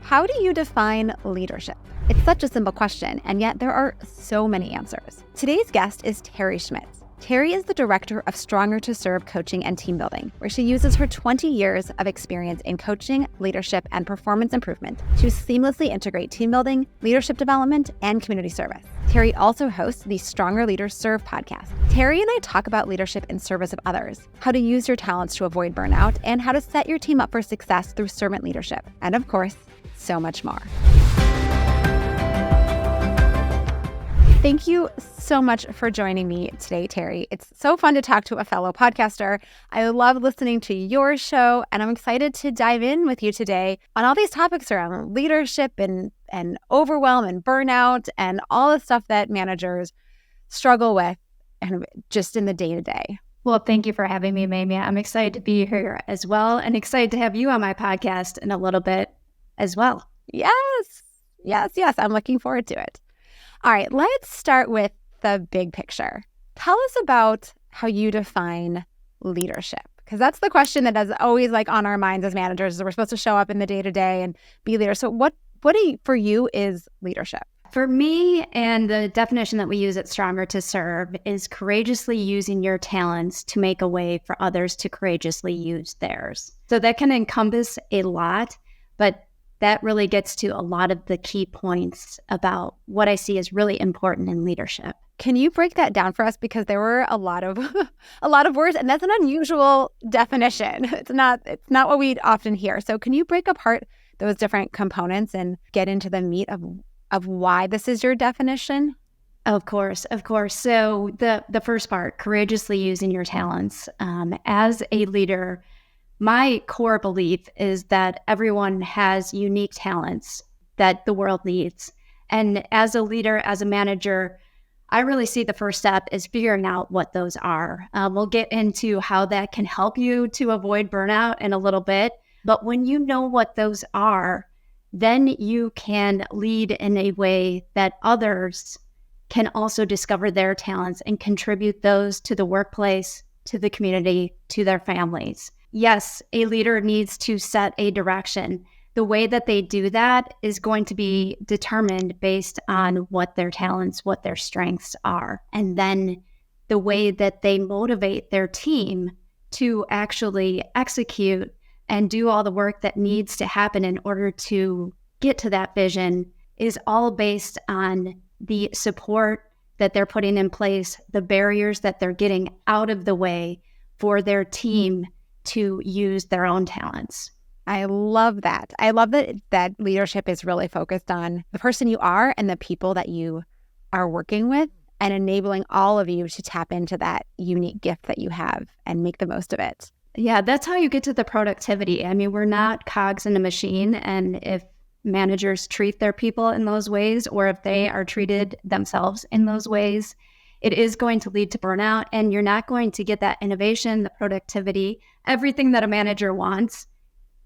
How do you define leadership? It's such a simple question, and yet there are so many answers. Today's guest is Teri Schmidt. Teri is the director of Stronger to Serve Coaching and Teambuilding, where she uses her 20 years of experience in coaching, leadership, and performance improvement to seamlessly integrate team building, leadership development, and community service. Teri also hosts the Stronger Leaders Serve podcast. Teri and I talk about leadership in service of others, how to use your talents to avoid burnout, and how to set your team up for success through servant leadership. And of course, so much more. Thank you so much for joining me today, Teri. It's so fun to talk to a fellow podcaster. I love listening to your show, and I'm excited to dive in with you today on all these topics around leadership and overwhelm and burnout and all the stuff that managers struggle with and just in the day-to-day. Well, thank you for having me, Mamie. I'm excited to be here as well, and excited to have you on my podcast in a little bit as well. Yes. I'm looking forward to it. All right, let's start with the big picture. Tell us about how you define leadership, because that's the question that is always on our minds as managers. We're supposed to show up in the day-to-day and be leaders. So what for you is leadership? For me, and the definition that we use at Stronger to Serve, is courageously using your talents to make a way for others to courageously use theirs. So that can encompass a lot, but that really gets to a lot of the key points about what I see as really important in leadership. Can you break that down for us? Because there were a lot of words, and that's an unusual definition. It's not what we often hear. So can you break apart those different components and get into the meat of why this is your definition? Of course. So the first part, courageously using your talents. As a leader, my core belief is that everyone has unique talents that the world needs. And as a leader, as a manager, I really see the first step is figuring out what those are. We'll get into how that can help you to avoid burnout in a little bit. But when you know what those are, then you can lead in a way that others can also discover their talents and contribute those to the workplace, to the community, to their families. Yes, a leader needs to set a direction. The way that they do that is going to be determined based on what their talents, what their strengths are. And then the way that they motivate their team to actually execute and do all the work that needs to happen in order to get to that vision is all based on the support that they're putting in place, the barriers that they're getting out of the way for their team to use their own talents. I love that. I love that leadership is really focused on the person you are and the people that you are working with, and enabling all of you to tap into that unique gift that you have and make the most of it. Yeah, that's how you get to the productivity. I mean, we're not cogs in a machine, and if managers treat their people in those ways, or if they are treated themselves in those ways, it is going to lead to burnout, and you're not going to get that innovation, the productivity. Everything that a manager wants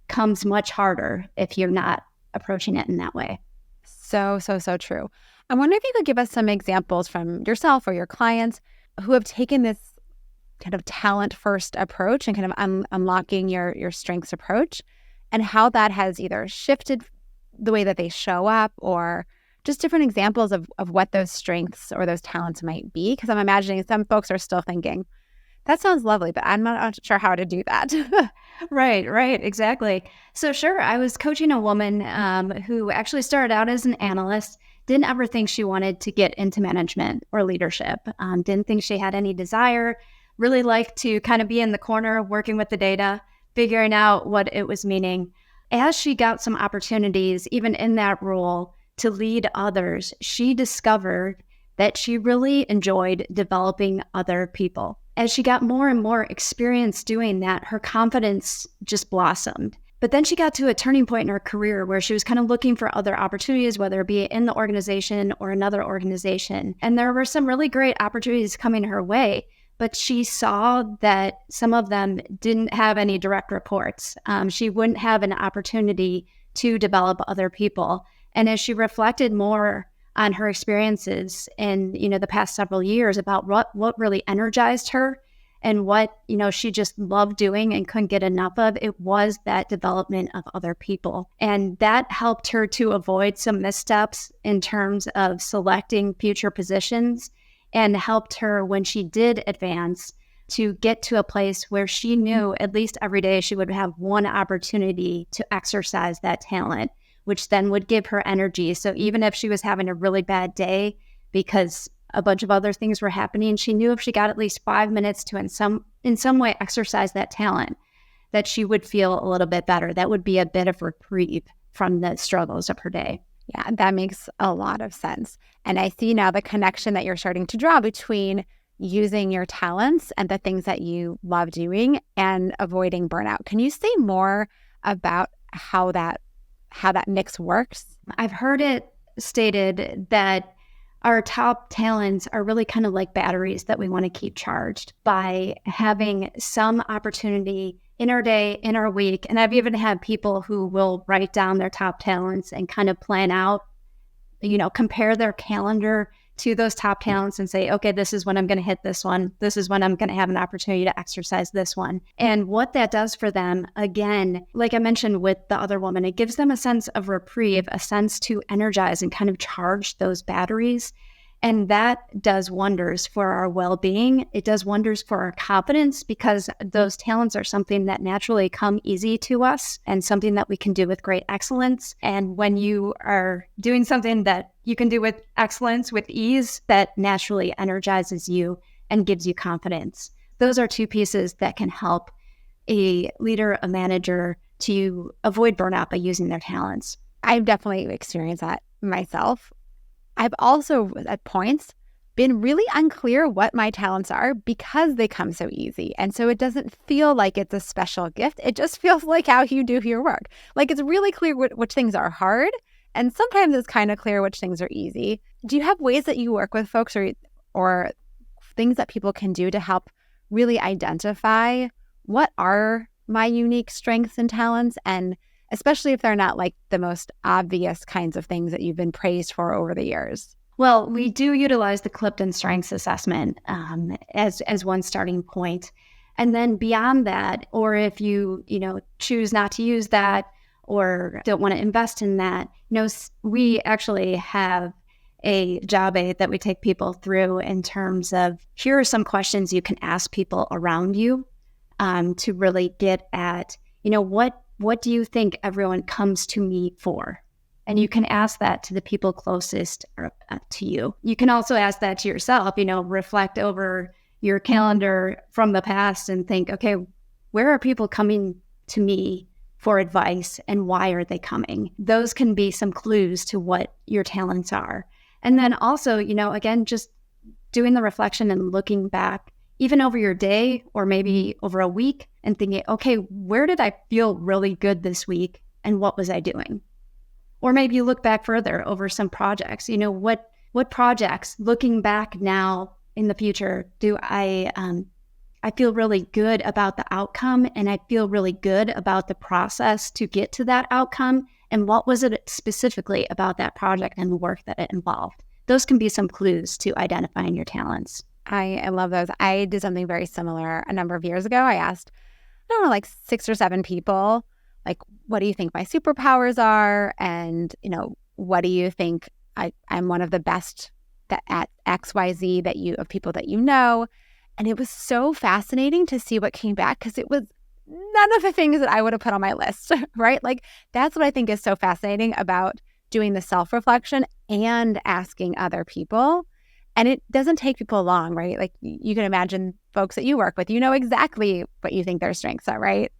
comes much harder if you're not approaching it in that way. So true. I wonder if you could give us some examples from yourself or your clients who have taken this kind of talent-first approach and kind of unlocking your strengths approach, and how that has either shifted the way that they show up, or just different examples of what those strengths or those talents might be. Because I'm imagining some folks are still thinking, that sounds lovely, but I'm not sure how to do that. Right, exactly. So sure, I was coaching a woman who actually started out as an analyst, didn't ever think she wanted to get into management or leadership, didn't think she had any desire, really liked to kind of be in the corner working with the data, figuring out what it was meaning. As she got some opportunities, even in that role, to lead others, she discovered that she really enjoyed developing other people. As she got more and more experience doing that, her confidence just blossomed. But then she got to a turning point in her career where she was kind of looking for other opportunities, whether it be in the organization or another organization. And there were some really great opportunities coming her way, but she saw that some of them didn't have any direct reports. She wouldn't have an opportunity to develop other people. And as she reflected more on her experiences in, the past several years about what really energized her and what, she just loved doing and couldn't get enough of, it was that development of other people. And that helped her to avoid some missteps in terms of selecting future positions, and helped her when she did advance to get to a place where she knew at least every day she would have one opportunity to exercise that talent, which then would give her energy. So even if she was having a really bad day because a bunch of other things were happening, she knew if she got at least 5 minutes to in some way exercise that talent, that she would feel a little bit better. That would be a bit of reprieve from the struggles of her day. Yeah, that makes a lot of sense. And I see now the connection that you're starting to draw between using your talents and the things that you love doing and avoiding burnout. Can you say more about how that mix works? I've heard it stated that our top talents are really kind of like batteries that we want to keep charged by having some opportunity in our day, in our week. And I've even had people who will write down their top talents and kind of plan out, compare their calendar to those top talents and say, okay, this is when I'm going to hit this one. This is when I'm going to have an opportunity to exercise this one. And what that does for them, again, like I mentioned with the other woman, it gives them a sense of reprieve, a sense to energize and kind of charge those batteries. And that does wonders for our well-being. It does wonders for our confidence, because those talents are something that naturally come easy to us and something that we can do with great excellence. And when you are doing something that you can do with excellence, with ease, that naturally energizes you and gives you confidence. Those are two pieces that can help a leader, a manager, to avoid burnout by using their talents. I've definitely experienced that myself. I've also, at points, been really unclear what my talents are because they come so easy. And so it doesn't feel like it's a special gift. It just feels like how you do your work. Like it's really clear which things are hard. And sometimes it's kind of clear which things are easy. Do you have ways that you work with folks or things that people can do to help really identify what are my unique strengths and talents, and especially if they're not like the most obvious kinds of things that you've been praised for over the years? Well, we do utilize the Clifton Strengths Assessment as one starting point. And then beyond that, or if you choose not to use that or don't want to invest in that, we actually have a job aid that we take people through in terms of, here are some questions you can ask people around you to really get at, what do you think everyone comes to me for? And you can ask that to the people closest to you. You can also ask that to yourself, reflect over your calendar from the past and think, okay, where are people coming to me for advice and why are they coming? Those can be some clues to what your talents are. And then also, again, just doing the reflection and looking back, even over your day or maybe over a week, and thinking, okay, where did I feel really good this week and what was I doing? Or maybe you look back further over some projects. What projects, looking back now in the future, do I feel really good about the outcome, and I feel really good about the process to get to that outcome, and what was it specifically about that project and the work that it involved? Those can be some clues to identifying your talents. I love those. I did something very similar a number of years ago. I asked, I don't know, like 6 or 7 people, like, what do you think my superpowers are? And, what do you think I'm one of the best at XYZ of people that you know? And it was so fascinating to see what came back, because it was none of the things that I would have put on my list, right? Like, that's what I think is so fascinating about doing the self-reflection and asking other people. And it doesn't take people long, right? Like, you can imagine folks that you work with, exactly what you think their strengths are, right?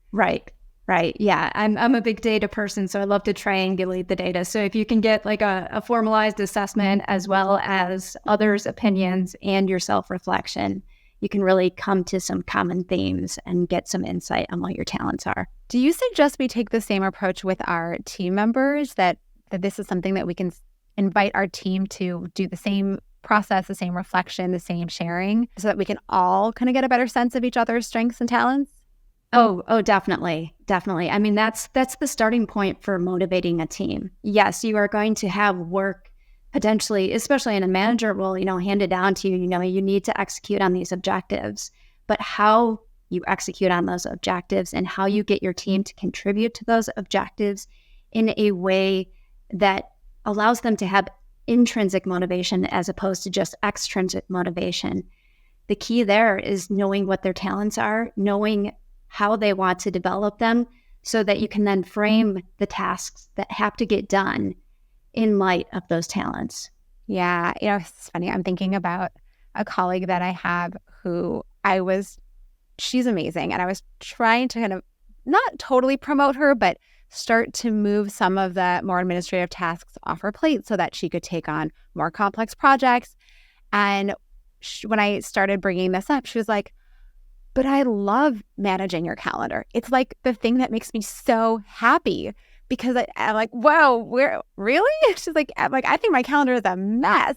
Right. Yeah. I'm a big data person, so I love to triangulate the data. So if you can get like a formalized assessment as well as others' opinions and your self-reflection, you can really come to some common themes and get some insight on what your talents are. Do you suggest we take the same approach with our team members, that this is something that we can invite our team to do the same process, the same reflection, the same sharing, so that we can all kind of get a better sense of each other's strengths and talents? Oh, definitely. I mean, that's the starting point for motivating a team. Yes, you are going to have work potentially, especially in a manager role, handed down to you. You need to execute on these objectives. but how you execute on those objectives and how you get your team to contribute to those objectives in a way that allows them to have intrinsic motivation as opposed to just extrinsic motivation. The key there is knowing what their talents are, knowing how they want to develop them, so that you can then frame the tasks that have to get done in light of those talents. Yeah, it's funny. I'm thinking about a colleague that I have who she's amazing. And I was trying to kind of not totally promote her, but start to move some of the more administrative tasks off her plate so that she could take on more complex projects. And when I started bringing this up, she was like, but I love managing your calendar. It's like the thing that makes me so happy because I'm like, whoa, really? She's like, I think my calendar is a mess.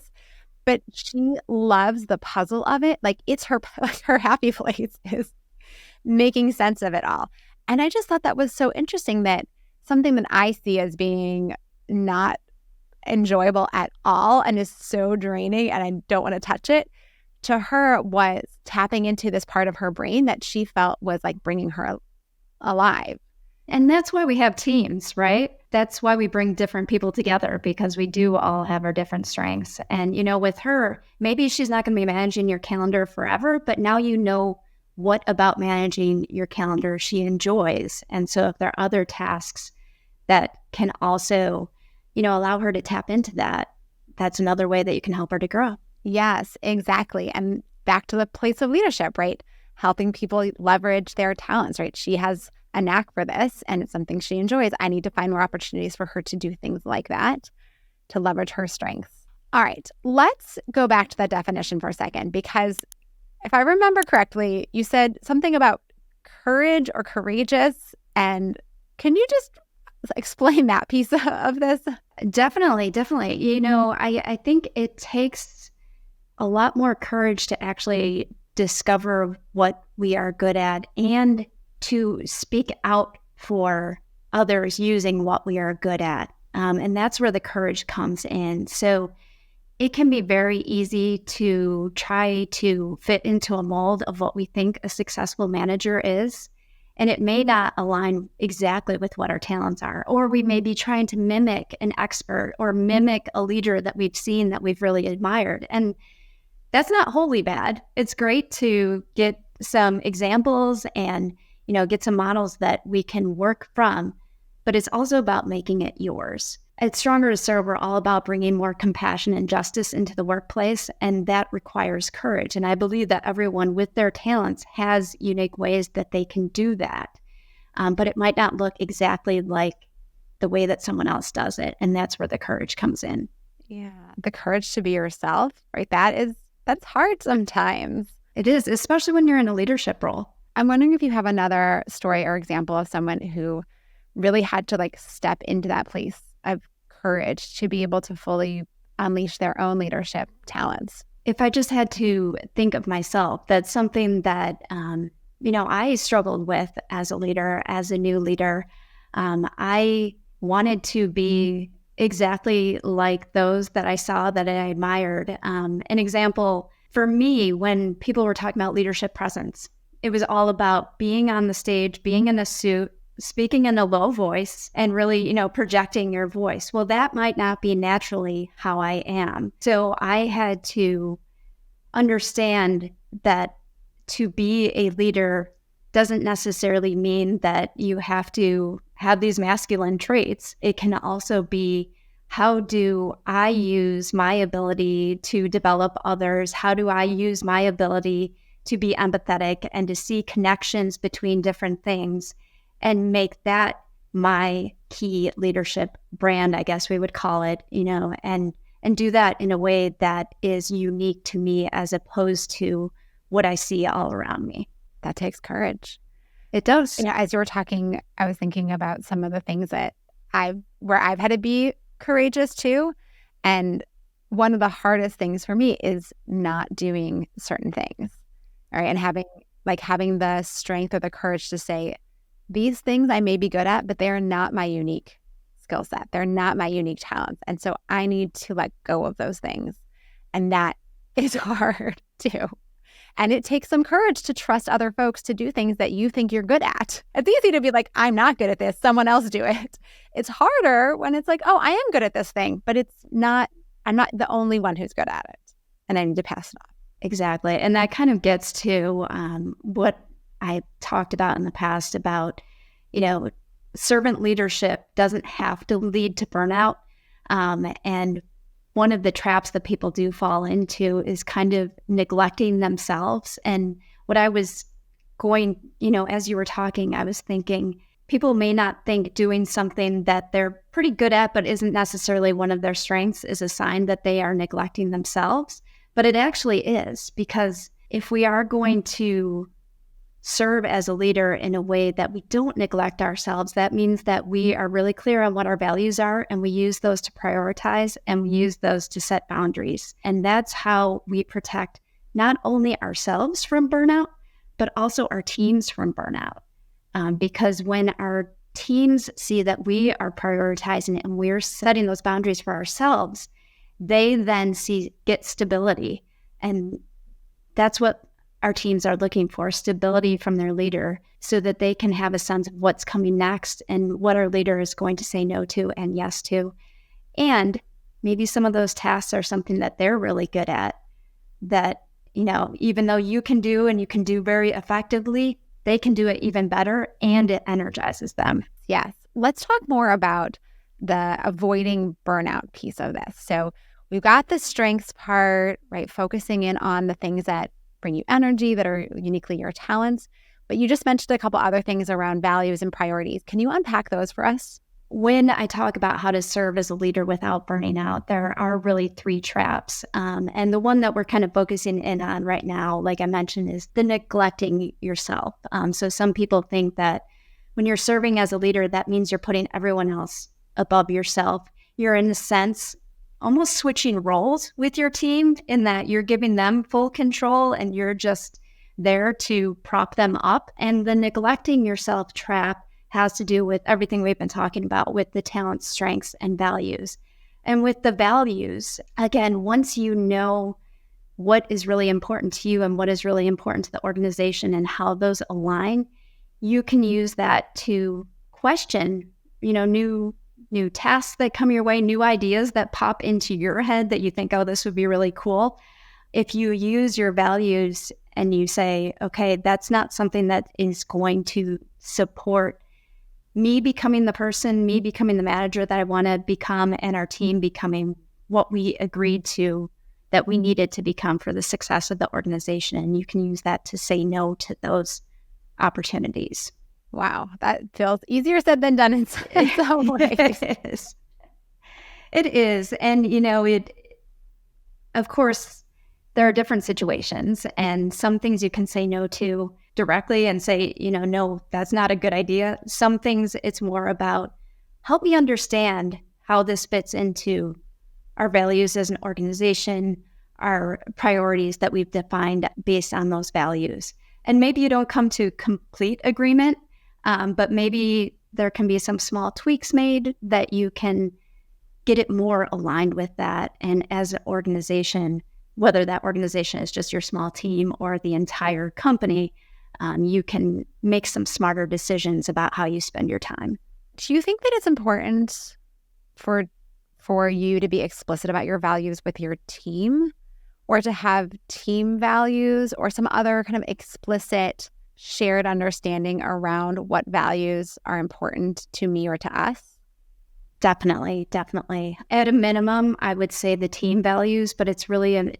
But she loves the puzzle of it. Like it's her happy place is making sense of it all. And I just thought that was so interesting that something that I see as being not enjoyable at all and is so draining and I don't want to touch it, to her was tapping into this part of her brain that she felt was like bringing her alive. And that's why we have teams, right? That's why we bring different people together, because we do all have our different strengths. And, with her, maybe she's not going to be managing your calendar forever, but now you know what about managing your calendar she enjoys. And so if there are other tasks that can also, allow her to tap into that, that's another way that you can help her to grow. Yes, exactly. And back to the place of leadership, right? Helping people leverage their talents, right? She has a knack for this and it's something she enjoys. I need to find more opportunities for her to do things like that to leverage her strengths. All right, let's go back to that definition for a second, because if I remember correctly, you said something about courage or courageous. And can you just explain that piece of this? Definitely. I think it takes a lot more courage to actually discover what we are good at and to speak out for others using what we are good at. And that's where the courage comes in. So it can be very easy to try to fit into a mold of what we think a successful manager is. And it may not align exactly with what our talents are. Or we may be trying to mimic an expert or mimic a leader that we've seen that we've really admired. And that's not wholly bad. It's great to get some examples and, get some models that we can work from, but it's also about making it yours. At Stronger to Serve, we're all about bringing more compassion and justice into the workplace, and that requires courage. And I believe that everyone with their talents has unique ways that they can do that, but it might not look exactly like the way that someone else does it, and that's where the courage comes in. Yeah, the courage to be yourself, right? That's hard sometimes. It is, especially when you're in a leadership role. I'm wondering if you have another story or example of someone who really had to step into that place of courage to be able to fully unleash their own leadership talents. If I just had to think of myself, that's something that, I struggled with as a leader, as a new leader. I wanted to be exactly like those that I saw that I admired. An example for me, when people were talking about leadership presence, it was all about being on the stage, being in a suit, speaking in a low voice, and really, projecting your voice. Well, that might not be naturally how I am. So I had to understand that to be a leader doesn't necessarily mean that you have to have these masculine traits. It can also be, how do I use my ability to develop others? How do I use my ability to be empathetic and to see connections between different things and make that my key leadership brand, I guess we would call it, and do that in a way that is unique to me as opposed to what I see all around me. That takes courage. It does. As you were talking, I was thinking about some of the things that where I've had to be courageous too. And one of the hardest things for me is not doing certain things. All right. And having the strength or the courage to say, these things I may be good at, but they're not my unique skill set. They're not my unique talents. And so I need to let go of those things. And that is hard too. And it takes some courage to trust other folks to do things that you think you're good at. It's easy to be like, I'm not good at this, someone else do it. It's harder when it's like, oh, I am good at this thing, but I'm not the only one who's good at it. And I need to pass it on. Exactly. And that kind of gets to what I talked about in the past about, servant leadership doesn't have to lead to burnout. And one of the traps that people do fall into is kind of neglecting themselves. And what I was as you were talking, I was thinking people may not think doing something that they're pretty good at, but isn't necessarily one of their strengths is a sign that they are neglecting themselves. But it actually is, because if we are going to serve as a leader in a way that we don't neglect ourselves, that means that we are really clear on what our values are, and we use those to prioritize, and we use those to set boundaries. And that's how we protect not only ourselves from burnout, but also our teams from burnout. Because when our teams see that we are prioritizing and we're setting those boundaries for ourselves, they then get stability. And that's what our teams are looking for, stability from their leader, so that they can have a sense of what's coming next and what our leader is going to say no to and yes to. And maybe some of those tasks are something that they're really good at, that, even though you can do and you can do very effectively, they can do it even better, and it energizes them. Yes. Let's talk more about the avoiding burnout piece of this. So we've got the strengths part, right? Focusing in on the things that bring you energy, that are uniquely your talents. But you just mentioned a couple other things around values and priorities. Can you unpack those for us? When I talk about how to serve as a leader without burning out, there are really 3 traps. And the one that we're kind of focusing in on right now, like I mentioned, is the neglecting yourself. So some people think that when you're serving as a leader, that means you're putting everyone else above yourself. You're, in a sense, almost switching roles with your team, in that you're giving them full control and you're just there to prop them up. And the neglecting yourself trap has to do with everything we've been talking about with the talents, strengths, and values. And with the values, again, once you know what is really important to you and what is really important to the organization and how those align, you can use that to question, new tasks that come your way, new ideas that pop into your head that you think, oh, this would be really cool. If you use your values and you say, okay, that's not something that is going to support me becoming the person, me becoming the manager that I want to become, and our team becoming what we agreed to that we needed to become for the success of the organization. And you can use that to say no to those opportunities. Wow, that feels easier said than done in some ways. It is. And, of course, there are different situations, and some things you can say no to directly and say, no, that's not a good idea. Some things it's more about, help me understand how this fits into our values as an organization, our priorities that we've defined based on those values. And maybe you don't come to complete agreement, but maybe there can be some small tweaks made that you can get it more aligned with that. And as an organization, whether that organization is just your small team or the entire company, you can make some smarter decisions about how you spend your time. Do you think that it's important for you to be explicit about your values with your team, or to have team values or some other kind of explicit shared understanding around what values are important to me or to us? Definitely. At a minimum, I would say the team values, but it's really,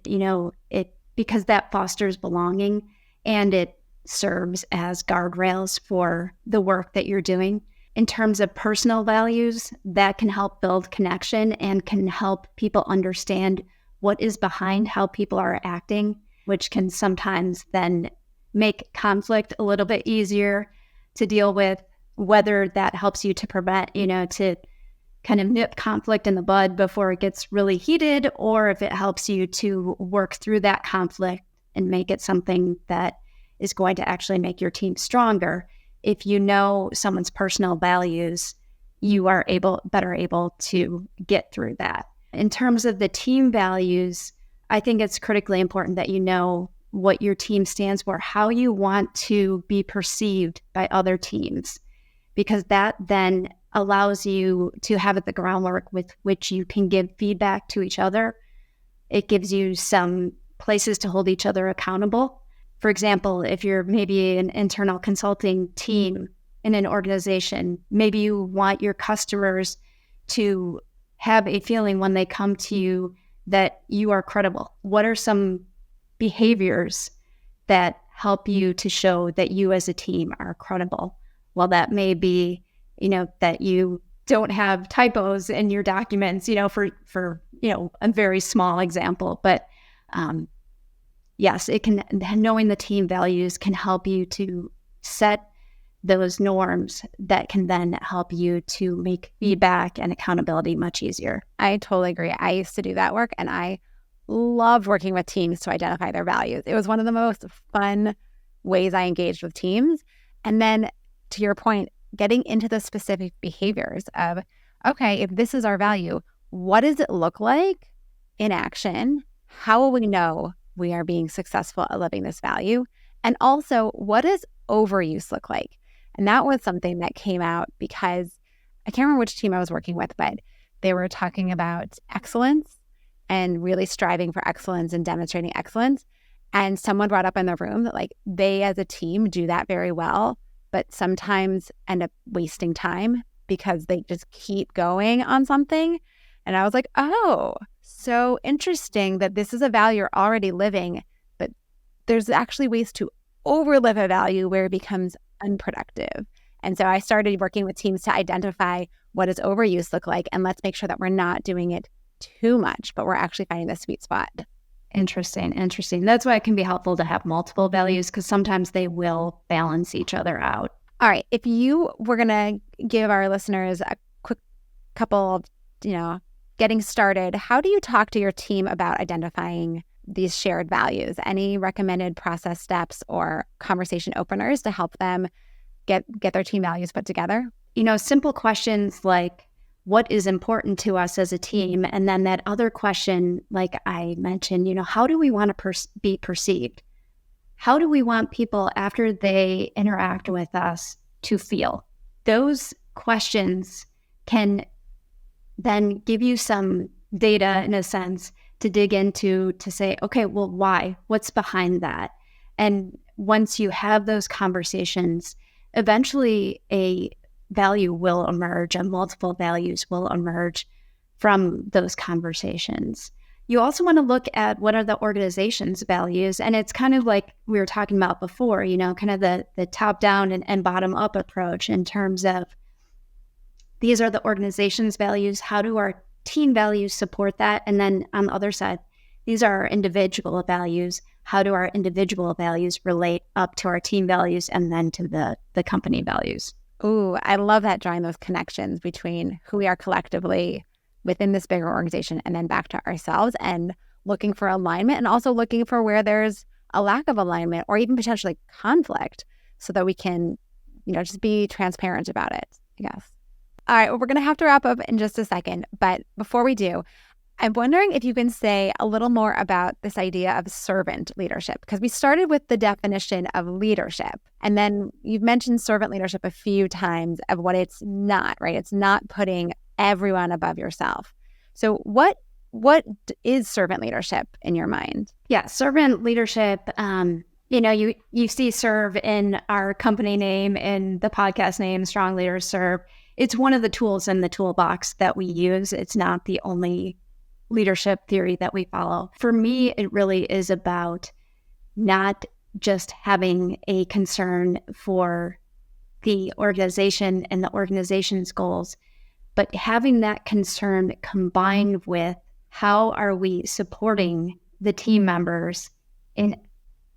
because that fosters belonging and it serves as guardrails for the work that you're doing. In terms of personal values, that can help build connection and can help people understand what is behind how people are acting, which can sometimes then make conflict a little bit easier to deal with, whether that helps you to prevent, to kind of nip conflict in the bud before it gets really heated, or if it helps you to work through that conflict and make it something that is going to actually make your team stronger. If you know someone's personal values, you are better able to get through that. In terms of the team values, I think it's critically important that you know what your team stands for, how you want to be perceived by other teams, because that then allows you to have the groundwork with which you can give feedback to each other. It gives you some places to hold each other accountable. For example, if you're maybe an internal consulting team in an organization, maybe you want your customers to have a feeling when they come to you that you are credible. What are some behaviors that help you to show that you as a team are credible? Well, that may be, that you don't have typos in your documents, for a very small example. But yes, knowing the team values can help you to set those norms that can then help you to make feedback and accountability much easier. I totally agree. I used to do that work, and I loved working with teams to identify their values. It was one of the most fun ways I engaged with teams. And then, to your point, getting into the specific behaviors of, okay, if this is our value, what does it look like in action? How will we know we are being successful at living this value? And also, what does overuse look like? And that was something that came out because I can't remember which team I was working with, but they were talking about excellence and really striving for excellence and demonstrating excellence. And someone brought up in the room that they as a team do that very well, but sometimes end up wasting time because they just keep going on something. And I was like, oh, so interesting that this is a value you're already living, but there's actually ways to overlive a value where it becomes unproductive. And so I started working with teams to identify what does overuse look like, and let's make sure that we're not doing it too much, but we're actually finding the sweet spot. Interesting. That's why it can be helpful to have multiple values, because sometimes they will balance each other out. All right. If you were going to give our listeners a quick couple, getting started, how do you talk to your team about identifying these shared values? Any recommended process steps or conversation openers to help them get their team values put together? Simple questions like, what is important to us as a team? And then that other question, like I mentioned, how do we want to be perceived? How do we want people after they interact with us to feel? Those questions can then give you some data, in a sense, to dig into, to say, okay, well, why? What's behind that? And once you have those conversations, eventually a value will emerge and multiple values will emerge from those conversations. You also want to look at what are the organization's values. And it's kind of like we were talking about before, kind of the top down and bottom up approach in terms of these are the organization's values. How do our team values support that? And then on the other side, these are our individual values. How do our individual values relate up to our team values and then to the company values? Ooh, I love that, drawing those connections between who we are collectively within this bigger organization and then back to ourselves, and looking for alignment, and also looking for where there's a lack of alignment or even potentially conflict, so that we can, just be transparent about it, I guess. All right, well, we're going to have to wrap up in just a second. But before we do, I'm wondering if you can say a little more about this idea of servant leadership, because we started with the definition of leadership. And then you've mentioned servant leadership a few times of what it's not, right? It's not putting everyone above yourself. So what is servant leadership in your mind? Yeah, servant leadership, you see serve in our company name, in the podcast name, Strong Leaders Serve. It's one of the tools in the toolbox that we use. It's not the only leadership theory that we follow. For me, it really is about not just having a concern for the organization and the organization's goals, but having that concern combined with how are we supporting the team members in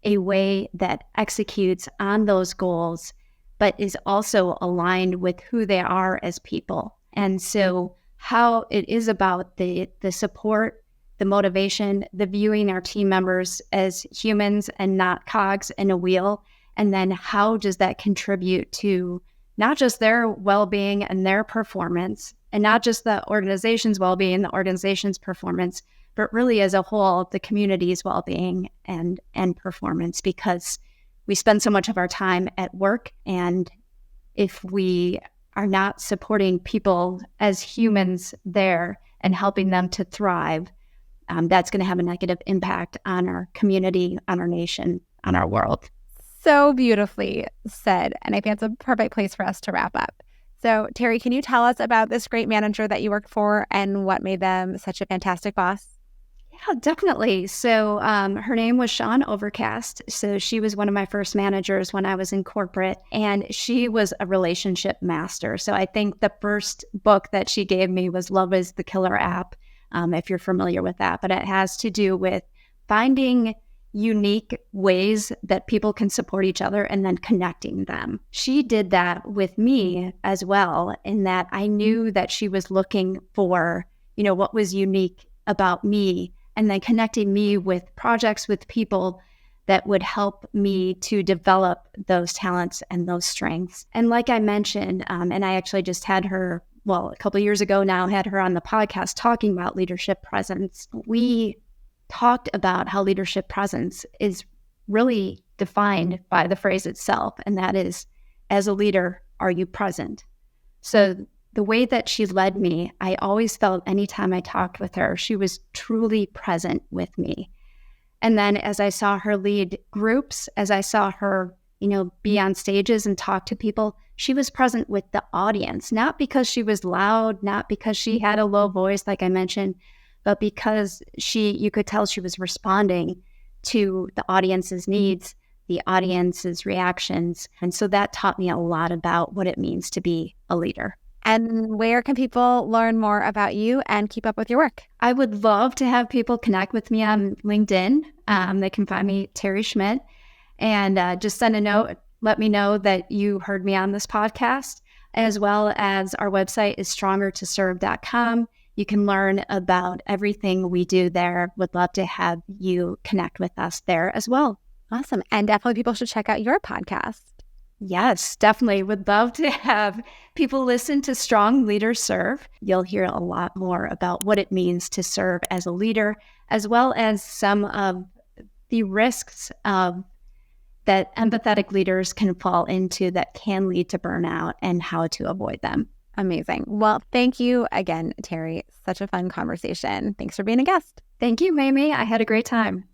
a way that executes on those goals, but is also aligned with who they are as people. And so how it is about the support, the motivation, the viewing our team members as humans and not cogs in a wheel. And then how does that contribute to not just their well-being and their performance, and not just the organization's well-being, the organization's performance, but really as a whole, the community's well-being and performance, because we spend so much of our time at work. And if we are not supporting people as humans there and helping them to thrive, that's going to have a negative impact on our community, on our nation, on our world. So beautifully said. And I think it's a perfect place for us to wrap up. So, Teri, can you tell us about this great manager that you worked for and what made them such a fantastic boss? Yeah, definitely. So her name was Sean Overcast. So she was one of my first managers when I was in corporate, and she was a relationship master. So I think the first book that she gave me was Love is the Killer App, if you're familiar with that. But it has to do with finding unique ways that people can support each other and then connecting them. She did that with me as well, in that I knew that she was looking for, what was unique about me, and then connecting me with projects, with people that would help me to develop those talents and those strengths. And like I mentioned, and I actually just had her, a couple of years ago now, had her on the podcast talking about leadership presence. We talked about how leadership presence is really defined by the phrase itself, and that is, as a leader, are you present? So the way that she led me, I always felt anytime I talked with her, she was truly present with me. And then as I saw her lead groups, as I saw her, be on stages and talk to people, she was present with the audience, not because she was loud, not because she had a low voice, like I mentioned, but because you could tell she was responding to the audience's needs, the audience's reactions. And so that taught me a lot about what it means to be a leader. And where can people learn more about you and keep up with your work? I would love to have people connect with me on LinkedIn. They can find me Teri Schmidt, and just send a note. Let me know that you heard me on this podcast, as well as our website is strongertoserve.com. You can learn about everything we do there. Would love to have you connect with us there as well. Awesome. And definitely people should check out your podcast. Yes, definitely. Would love to have people listen to Strong Leaders Serve. You'll hear a lot more about what it means to serve as a leader, as well as some of the risks that empathetic leaders can fall into that can lead to burnout and how to avoid them. Amazing. Well, thank you again, Teri. Such a fun conversation. Thanks for being a guest. Thank you, Mamie. I had a great time.